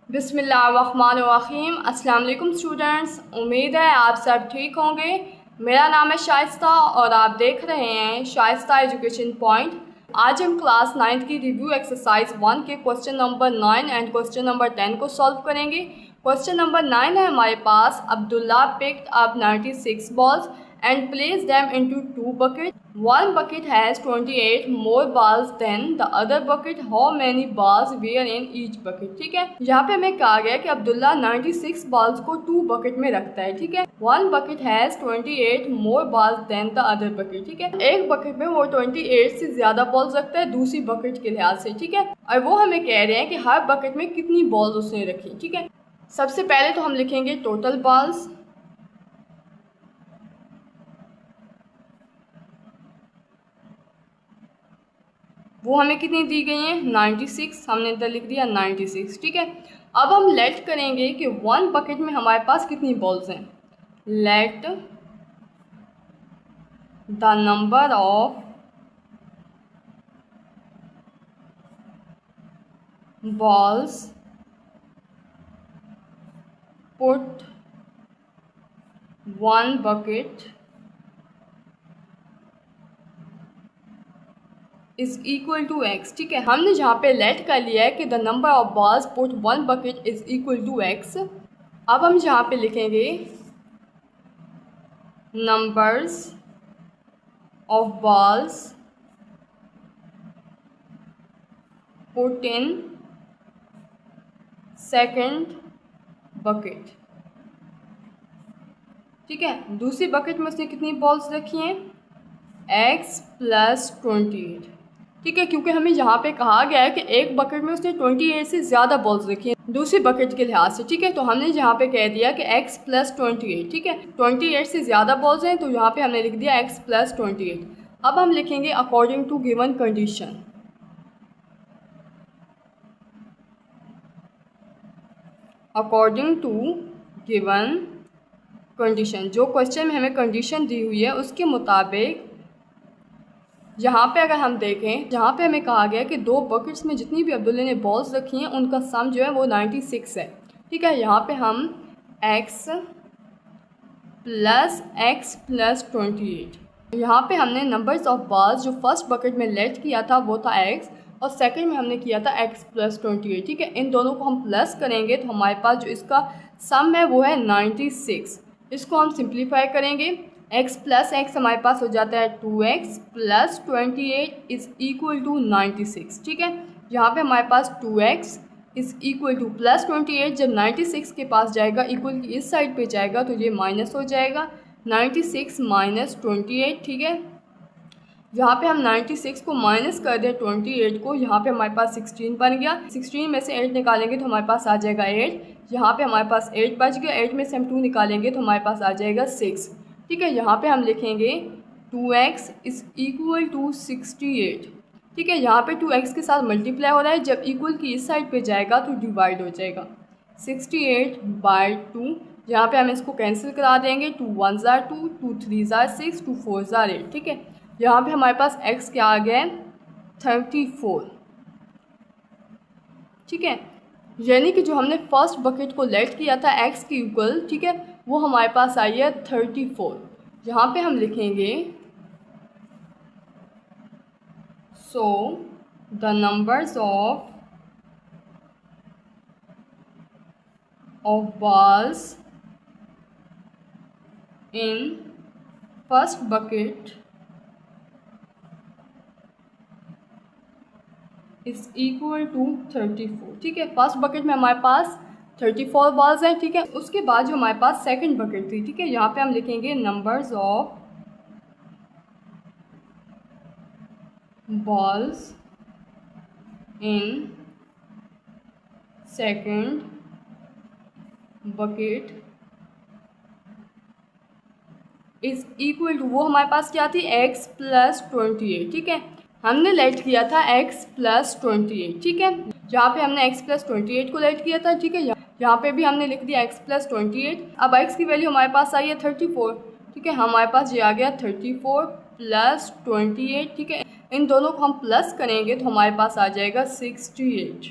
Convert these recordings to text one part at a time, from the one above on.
बिस्मिल्लाहिर्रहमानिर्रहीम। अस्सलाम वालेकुम स्टूडेंट्स, उम्मीद है आप सब ठीक होंगे। मेरा नाम है शाइस्ता और आप देख रहे हैं शाइस्ता एजुकेशन पॉइंट। आज हम क्लास 9th की रिव्यू एक्सरसाइज 1 के question number 9 and question number 10 को सॉल्व करेंगे। क्वेश्चन नंबर 9 है हमारे पास, Abdullah picked up 96 balls and placed them into 2 buckets. One bucket has 28 more balls than the other bucket. How many balls were in each bucket? ठीक है, यहाँ पे हमें कहा गया कि अब्दुल्ला 96 balls को 2 bucket में रखता है। ठीक है, one bucket has 28 more balls than the other bucket. ठीक है, एक bucket में वो 28 से ज़्यादा balls रखता है दूसरी bucket के लिहाज से। ठीक है, और वो हमें कह रहे हैं कि हर bucket में कितनी balls उसने रखी। ठीक है, सबसे पहले तो हम लिखेंगे टोटल balls। वो हमें कितनी दी गई हैं 96, हमने इधर लिख दिया 96। ठीक है, अब हम लेट करेंगे कि वन बकेट में हमारे पास कितनी बॉल्स हैं। Let the number of balls put one bucket is equal to x. ठीक है, हमने जहाँ पे लेट कर लिया है कि the number of balls put one bucket is equal to x. अब हम जहाँ पे लिखेंगे numbers of balls put in second bucket. ठीक है, दूसरी बकेट में उसने कितनी बॉल्स रखी हैं x + 28। ठीक है, क्योंकि हमें यहाँ पे कहा गया है कि एक बकेट में उसने 28 से ज़्यादा बॉल्स रखी हैं दूसरी बकेट के लिहाज से। ठीक है, तो हमने यहाँ पे कह दिया कि x + 28। ठीक है, 28 से ज़्यादा बॉल्स हैं तो यहाँ पे हमने लिख दिया x + 28। अब हम लिखेंगे according to given condition. According to given condition, जो क्वेश्चन में हमें कंडीशन दी हुई है उसके मुताबिक यहाँ पे अगर हम देखें, जहाँ पे हमें कहा गया कि दो बकेट्स में जितनी भी अब्दुल्ला ने बॉल्स रखी हैं उनका सम जो है वो 96 है। ठीक है, यहाँ पे हम x + 28, यहाँ पे हमने नंबर्स ऑफ बॉल्स जो फर्स्ट बकेट में लेट किया था वो था x और सेकंड में हमने किया था x + 28। ठीक है, इन दोनों को हम प्लस करेंगे तो हमारे पास जो इसका सम है वो है 96। इसको हम सिंप्लीफाई करेंगे, x + x हमारे पास हो जाता है 2x + 28 इज़ इक्वल टू 96। ठीक है, यहाँ पे हमारे पास 2x इज़ इक्वल टू +28 जब 96 के पास जाएगा इक्वल की इस साइड पे जाएगा तो ये माइनस हो जाएगा 96 - 28। ठीक है, यहाँ पे हम 96 को माइनस कर दें 28 को, यहाँ पे हमारे पास 16 बन गया। 16 में से 8 निकालेंगे तो हमारे पास आ जाएगा 8। यहाँ पे हमारे पास 8 बच गया, 8 में से हम 2 निकालेंगे तो हमारे पास आ जाएगा 6। ठीक है, यहाँ पे हम लिखेंगे 2x इज़ इक्वल टू 68। ठीक है, यहाँ पे 2x के साथ मल्टीप्लाई हो रहा है, जब इक्वल की इस साइड पे जाएगा तो डिवाइड हो जाएगा 68/2। यहाँ पे हम इसको कैंसिल करा देंगे, 2 1 ज़ा 2, 2 3 ज़ा 6, 2 4 ज़ा 8। ठीक है, यहाँ पे हमारे पास x क्या आ गया है 34। ठीक है, यानी कि जो हमने फर्स्ट बकेट को लेट किया था x की इक्वल, ठीक है, वो हमारे पास आई है 34। यहाँ पे हम लिखेंगे so the numbers of balls in first bucket is equal to 34। ठीक है, फर्स्ट बकेट में हमारे पास 34 बॉल्स हैं। ठीक है, उसके बाद जो हमारे पास सेकंड बकेट थी, ठीक है, यहाँ पे हम लिखेंगे numbers of balls in second bucket is equal to, वो हमारे पास क्या थी x + 28। ठीक है, हमने लेट किया था x + 28। ठीक है, जहाँ पे हमने x + 28 को लेट किया था। ठीक है, यहाँ पे भी हमने लिख दिया x + 28। अब x की वैल्यू हमारे पास आई है 34। ठीक है, हमारे पास ये आ गया 34 + 28। ठीक है, इन दोनों को हम प्लस करेंगे तो हमारे पास आ जाएगा 68।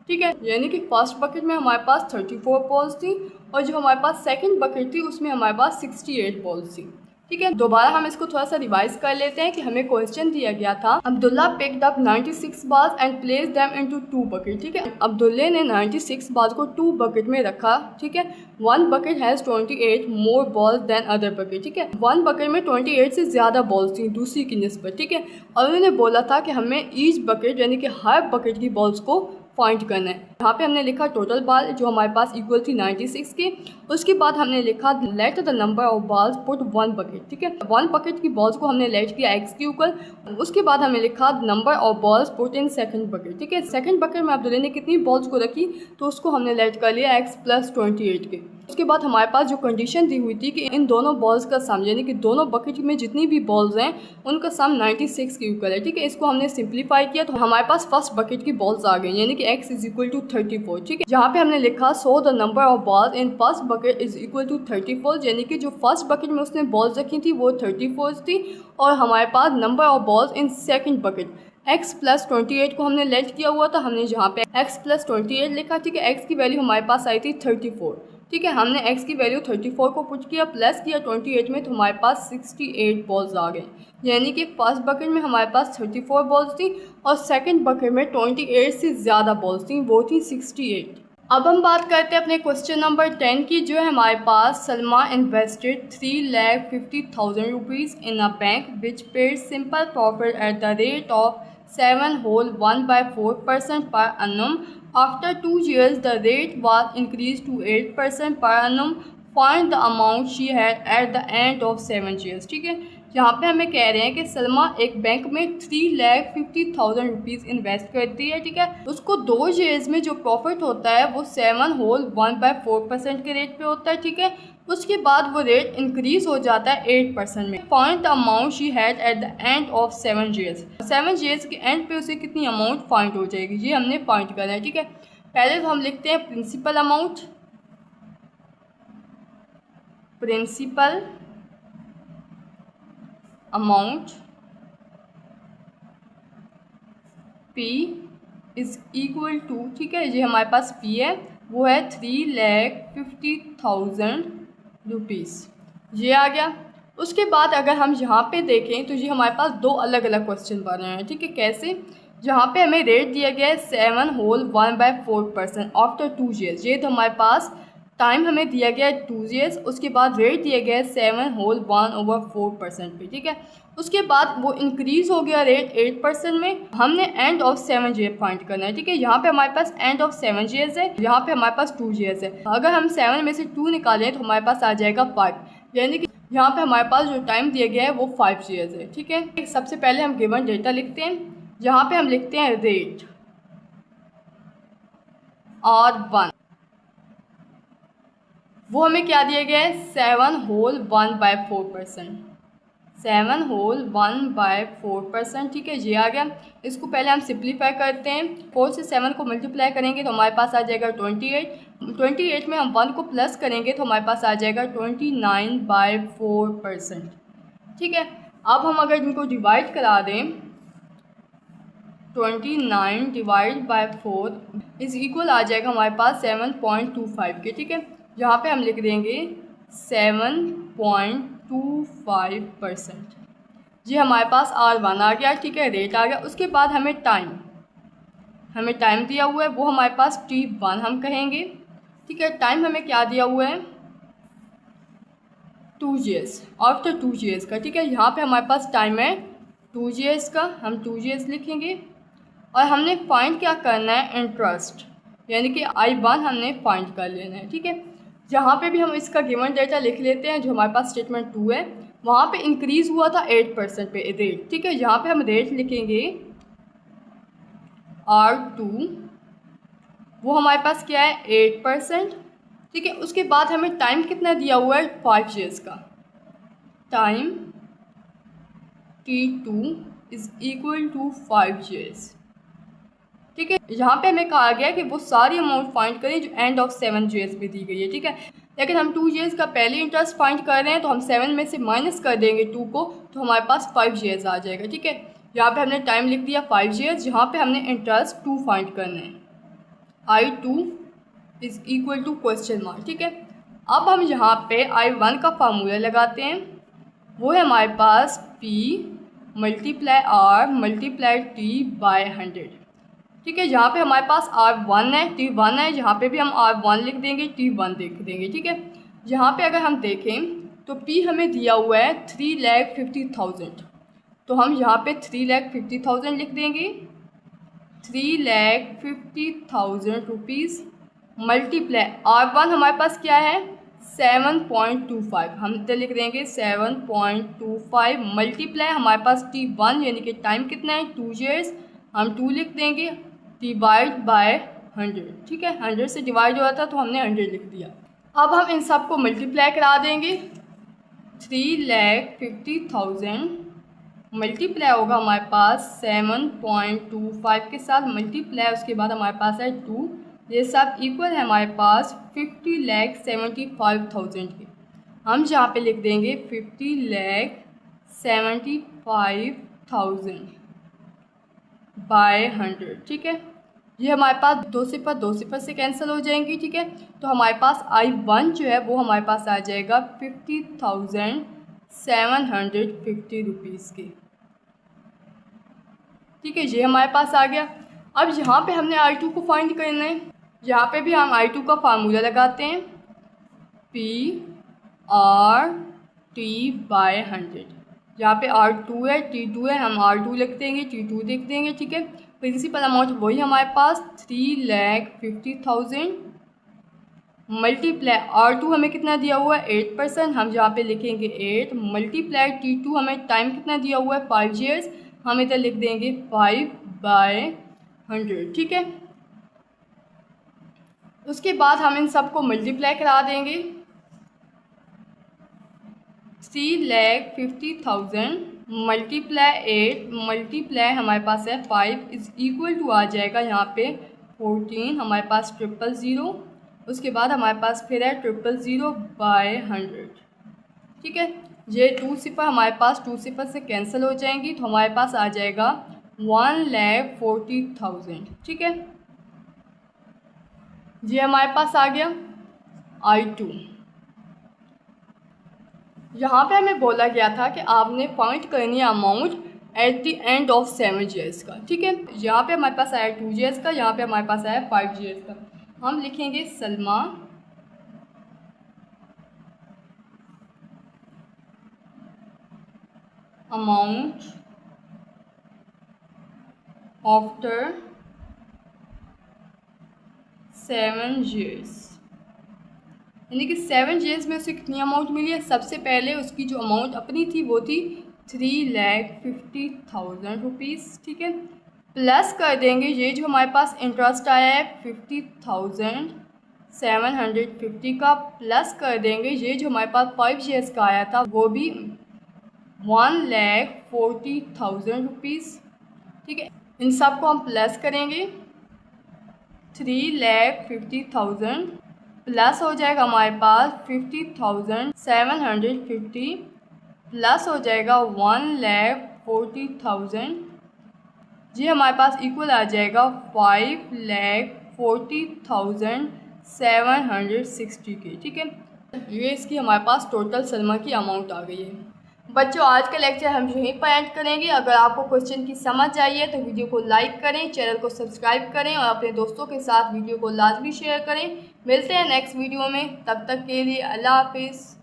ठीक है, यानी कि फर्स्ट बकेट में हमारे पास 34 बॉल्स थी और जो हमारे पास सेकंड बकेट थी उसमें हमारे पास 68 बॉल्स थी। ठीक है, दोबारा हम इसको थोड़ा सा रिवाइज कर लेते हैं कि हमें क्वेश्चन दिया गया था Abdullah picked up 96 balls and place them into 2 bucket. ठीक है, अब्दुल्ले ने 96 बॉल्स को 2 बकेट में रखा। ठीक है, one bucket has 28 more balls than other bucket. ठीक है, वन बकेट में 28 से ज़्यादा बॉल्स थी दूसरी की निस्बत। ठीक है, और उन्होंने बोला था कि हमें ईच बकेट यानी कि हर बकेट की बॉल्स को फाइंड करना है। यहाँ पे हमने लिखा टोटल बॉल जो हमारे पास इक्वल थी 96 की। उसके बाद हमने लिखा late the number of balls put one bucket. ठीक है, वन बकेट की बॉल्स को हमने लेट किया x के ऊपर। उसके बाद हमने लिखा number of balls put in second bucket. ठीक है, सेकंड बकेट में अब्दुल्ला ने कितनी बॉल्स को रखी तो उसको हमने लेट कर लिया x + 28 के। उसके बाद हमारे पास जो कंडीशन दी हुई थी कि इन दोनों बॉल्स का सम यानी कि दोनों बकेट में जितनी भी बॉल्स हैं उनका सम 96 के इक्वल है। ठीक है, इसको हमने सिंप्लीफाई किया तो हमारे पास फर्स्ट बकेट की बॉल्स आ गई यानी कि x = 34। ठीक है, जहाँ पे हमने लिखा so the number of balls in first bucket = 34 यानी कि जो फर्स्ट बकेट में उसने बॉल्स रखी थी वो 34 थी और हमारे पास number of balls in second bucket x + 28 को हमने लेट किया हुआ था। हमने जहाँ पे x + 28 लिखा। ठीक है, x की वैल्यू हमारे पास आई थी 34। ठीक है, हमने x की वैल्यू 34 को पुट किया प्लस किया 28 में तो हमारे पास 68 बॉल्स आ गए यानी कि फर्स्ट बकेट में हमारे पास 34 बॉल्स थी और सेकंड बकेट में 28 से ज़्यादा बॉल्स थी, वो थी 68। अब हम बात करते हैं अपने क्वेश्चन नंबर 10 की जो है हमारे पास Salma invested 3,50,000 rupees in a bank which paid simple profit at the rate of 7/1/4% per annum. After 2 years, the rate was increased to 8% per annum. Find the amount she had at the end of 7 years. ठीक है, यहाँ पे हमें कह रहे हैं कि सलमा एक बैंक में 3,50,000 रुपीज़ इन्वेस्ट करती है। ठीक है, उसको 2 ईयर्स में जो प्रॉफिट होता है वो 7/1/4% के रेट पे होता है। ठीक है, उसके बाद वो रेट इंक्रीज हो जाता है 8% में। Find the amount she had at the end of 7 years. 7 years के एंड पे उसे कितनी अमाउंट फाइंड हो जाएगी ये हमने फाइंड करना है। ठीक है, पहले तो हम लिखते हैं principal amount. Principal amount P = ठीक है, ये हमारे पास P है वो है 3,50,000 रुपीज़, ये आ गया। उसके बाद अगर हम यहाँ पे देखें तो ये हमारे पास दो अलग अलग क्वेश्चन बन रहे हैं। ठीक है, कैसे? जहाँ पे हमें रेट दिया गया है 7/1/4% आफ्टर 2 ईयर्स। ये तो हमारे पास टाइम हमें दिया गया है 2 ईयर्स। उसके बाद रेट दिया गया है 7/1/4% पे। ठीक है, उसके बाद वो इंक्रीज़ हो गया रेट 8% में। हमने एंड ऑफ 7 ईयर फाइंड करना है। ठीक है, यहाँ पे हमारे पास एंड ऑफ 7 ईयर्स है, यहाँ पे हमारे पास 2 ईयर्स है। अगर हम 7 में से 2 निकालें तो हमारे पास आ जाएगा 5, यानी कि यहाँ पे हमारे पास जो टाइम दिया गया है वो 5 ईयर्स है। ठीक है, सबसे पहले हम गिवन डेटा लिखते हैं। यहाँ पे हम लिखते हैं रेट R1, वो हमें क्या दिया गया है 7/1/4%। 7/1/4%। ठीक है, ये आ गया। इसको पहले हम सिंप्लीफाई करते हैं। 4 से 7 को मल्टीप्लाई करेंगे तो हमारे पास आ जाएगा 28। 28 में हम 1 को प्लस करेंगे तो हमारे पास आ जाएगा 29/4%। ठीक है, अब हम अगर इनको डिवाइड करा दें 29 डिवाइड बाय 4 = आ जाएगा हमारे पास 7.25 के। ठीक है, यहाँ पे हम लिख देंगे 7.25%। ये हमारे पास R1 आ गया। ठीक है, रेट आ गया। उसके बाद हमें टाइम दिया हुआ है वो हमारे पास T1 हम कहेंगे। ठीक है, टाइम हमें क्या दिया हुआ है 2 ईयर्स आफ्टर 2 ईयर्स का। ठीक है, यहाँ पे हमारे पास टाइम है 2 ईयर्स का, हम 2 ईयर्स लिखेंगे। और हमने फाइंड क्या करना है इंटरेस्ट, यानी कि I1 हमने फाइंड कर लेना है। ठीक है, जहाँ पे भी हम इसका गिवन डेटा लिख लेते हैं जो हमारे पास स्टेटमेंट 2 है वहाँ पे इंक्रीज़ हुआ था 8% पे रेट। ठीक है, यहाँ पे हम रेट लिखेंगे R2, वो हमारे पास क्या है 8%। ठीक है, उसके बाद हमें टाइम कितना दिया हुआ है 5 ईयर्स का। Time T2 = 5 years. ठीक है, यहाँ पे हमें कहा गया कि वो सारी अमाउंट फाइंड करें जो एंड ऑफ 7 ईयर्स पे दी गई है। ठीक है, लेकिन हम 2 ईयर्स का पहले इंटरेस्ट फाइंड कर रहे हैं तो हम 7 में से माइनस कर देंगे 2 को तो हमारे पास 5 ईयर्स आ जाएगा। ठीक है, यहाँ पे हमने टाइम लिख दिया 5 ईयर्स, जहाँ पे हमने इंटरेस्ट 2 फाइंड करना है। I2 is equal to question mark. ठीक है, अब हम यहाँ पे I1 का फार्मूला लगाते हैं, वो है हमारे पास P multiply R multiply T by 100। ठीक है, यहाँ पे हमारे पास R1 है, T1 है, यहाँ पे भी हम R1 लिख देंगे, T1 लिख देंगे। ठीक है, यहाँ पे अगर हम देखें तो P हमें दिया हुआ है 3,50,000, तो हम यहाँ पे 3,50,000 लिख देंगे। 3,50,000 रुपीज़ मल्टीप्लाई R1 हमारे पास क्या है 7.25, हम इधर लिख देंगे 7.25 मल्टीप्लाई हमारे पास T1 यानी कि टाइम कितना है 2 years, हम 2 लिख देंगे, डिवाइड बाय 100। ठीक है, 100 से डिवाइड हो रहा था तो हमने 100 लिख दिया। अब हम इन सब को मल्टीप्लाई करा देंगे। 3,50,000 मल्टीप्लाई होगा हमारे पास 7.25 के साथ मल्टीप्लाई, उसके बाद हमारे पास है 2, ये सब इक्वल है हमारे पास 50,75,000 के। हम जहाँ पे लिख देंगे 50,75,000 बाय 100। ठीक है, ये हमारे पास दो सिफर से कैंसिल हो जाएंगी। ठीक है, तो हमारे पास I1 जो है वो हमारे पास आ जाएगा 50,750 रुपीज़ के। ठीक है, ये हमारे पास आ गया। अब यहाँ पे हमने I2 को फाइंड करना है, यहाँ पे भी हम I2 का फार्मूला लगाते हैं, PR/T बाय 100। यहाँ पे R2 है, T2 है, हम R2 लिख देंगे, T2 लिख देंगे। ठीक है, प्रिंसिपल अमाउंट वही हमारे पास 3,50,000 मल्टीप्लाई R2 हमें कितना दिया हुआ है 8%, हम यहाँ पे लिखेंगे 8 मल्टीप्लाई T2 हमें टाइम कितना दिया हुआ है 5 years, हम इधर लिख देंगे 5 बाय 100। ठीक है, उसके बाद हम इन सबको मल्टीप्लाई करा देंगे। 3,50,000 मल्टीप्लाई 8 मल्टीप्लाई हमारे पास है 5 इज़ इक्वल टू आ जाएगा यहाँ पे 14, हमारे पास 000, उसके बाद हमारे पास फिर है 000 बाय 100। ठीक है, ये 2 सिफर हमारे पास 2 सिफर से कैंसिल हो जाएंगी, तो हमारे पास आ जाएगा 1,40,000। ठीक है, ये हमारे पास आ गया I2। यहाँ पे हमें बोला गया था कि आपने फाइंड करनी है amount at the end of 7 years का। ठीक है, यहाँ पे हमारे पास आया 2 years का, यहाँ पे हमारे पास आया 5 years का। हम लिखेंगे सलमा अमाउंट आफ्टर 7 years, यानी कि 7 years में उसे कितनी अमाउंट मिली है। सबसे पहले उसकी जो अमाउंट अपनी थी वो थी 3,50,000 रुपीज़। ठीक है, प्लस कर देंगे ये जो हमारे पास इंटरेस्ट आया है 50,750 का, प्लस कर देंगे ये जो हमारे पास 5 years का आया था वो भी 1,40,000 रुपीज़। ठीक है, इन सब को हम प्लस करेंगे। 3,50,000 प्लस हो जाएगा हमारे पास 50,750 प्लस हो जाएगा 1,40,000, जी हमारे पास इक्वल आ जाएगा 5,40,760 के। ठीक है, ये इसकी हमारे पास टोटल सलमा की अमाउंट आ गई है। बच्चों, आज का लेक्चर हम यहीं पर एंड करेंगे। अगर आपको क्वेश्चन की समझ आई है तो वीडियो को लाइक करें, चैनल को सब्सक्राइब करें और अपने दोस्तों के साथ वीडियो को लाजमी शेयर करें। मिलते हैं नेक्स्ट वीडियो में, तब तक के लिए अल्लाह हाफिज़।